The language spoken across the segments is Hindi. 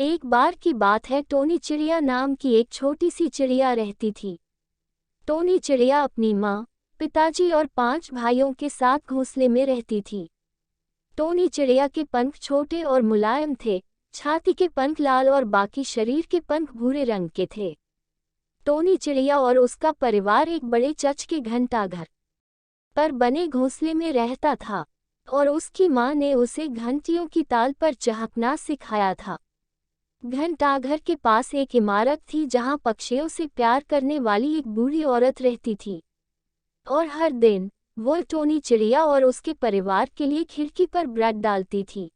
एक बार की बात है, टोनी चिड़िया नाम की एक छोटी सी चिड़िया रहती थी। टोनी चिड़िया अपनी माँ, पिताजी और 5 भाइयों के साथ घोंसले में रहती थी। टोनी चिड़िया के पंख छोटे और मुलायम थे, छाती के पंख लाल और बाकी शरीर के पंख भूरे रंग के थे। टोनी चिड़िया और उसका परिवार एक बड़े चच के घंटाघर पर बने घोंसले में रहता था और उसकी माँ ने उसे घंटियों की ताल पर चहकना सिखाया था। घंटाघर के पास एक इमारत थी जहाँ पक्षियों से प्यार करने वाली एक बूढ़ी औरत रहती थी और हर दिन वो टोनी चिड़िया और उसके परिवार के लिए खिड़की पर ब्रेड डालती थी।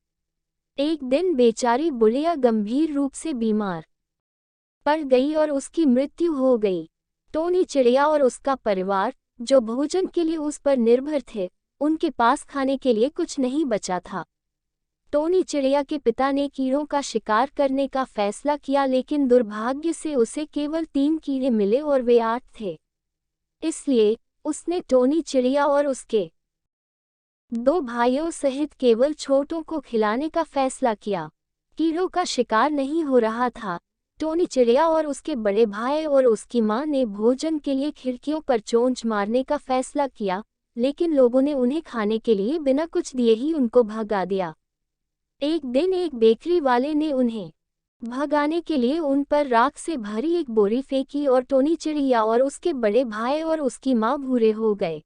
एक दिन बेचारी बुढ़िया गंभीर रूप से बीमार पड़ गई और उसकी मृत्यु हो गई। टोनी चिड़िया और उसका परिवार, जो भोजन के लिए उस पर निर्भर थे, उनके पास खाने के लिए कुछ नहीं बचा था। टोनी चिड़िया के पिता ने कीड़ों का शिकार करने का फैसला किया, लेकिन दुर्भाग्य से उसे केवल 3 कीड़े मिले और वे 8 थे। इसलिए उसने टोनी चिड़िया और उसके 2 भाइयों सहित केवल छोटों को खिलाने का फैसला किया। कीड़ों का शिकार नहीं हो रहा था। टोनी चिड़िया और उसके बड़े भाई और उसकी माँ ने भोजन के लिए खिड़कियों पर चोंच मारने का फैसला किया, लेकिन लोगों ने उन्हें खाने के लिए बिना कुछ दिए ही उनको भगा दिया। एक दिन एक बेकरी वाले ने उन्हें भगाने के लिए उन पर राख से भरी एक बोरी फेंकी और टोनी चिड़िया और उसके बड़े भाई और उसकी माँ भूरे हो गए।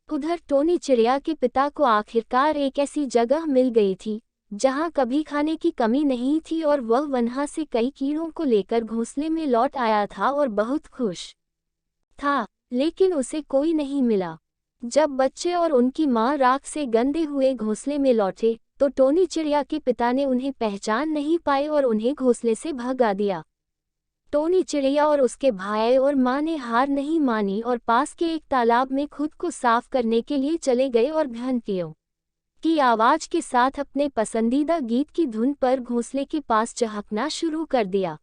उधर टोनी चिड़िया के पिता को आखिरकार एक ऐसी जगह मिल गई थी जहाँ कभी खाने की कमी नहीं थी और वह वहाँ से कई कीड़ों को लेकर घोंसले में लौट आया था और बहुत खुश था, लेकिन उसे कोई नहीं मिला। जब बच्चे और उनकी माँ राख से गंदे हुए घोंसले में लौटे तो टोनी चिड़िया के पिता ने उन्हें पहचान नहीं पाए और उन्हें घोंसले से भगा दिया। टोनी चिड़िया और उसके भाई और माँ ने हार नहीं मानी और पास के एक तालाब में खुद को साफ करने के लिए चले गए और घंटियों की आवाज के साथ अपने पसंदीदा गीत की धुन पर घोंसले के पास चहकना शुरू कर दिया।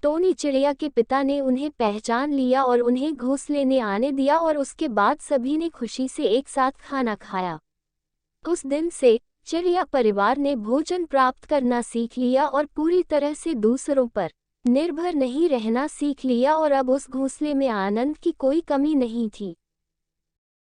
टोनी चिड़िया के पिता ने उन्हें पहचान लिया और उन्हें घोंसले में आने दिया और उसके बाद सभी ने खुशी से एक साथ खाना खाया। उस दिन से चिड़िया परिवार ने भोजन प्राप्त करना सीख लिया और पूरी तरह से दूसरों पर निर्भर नहीं रहना सीख लिया और अब उस घोंसले में आनंद की कोई कमी नहीं थी।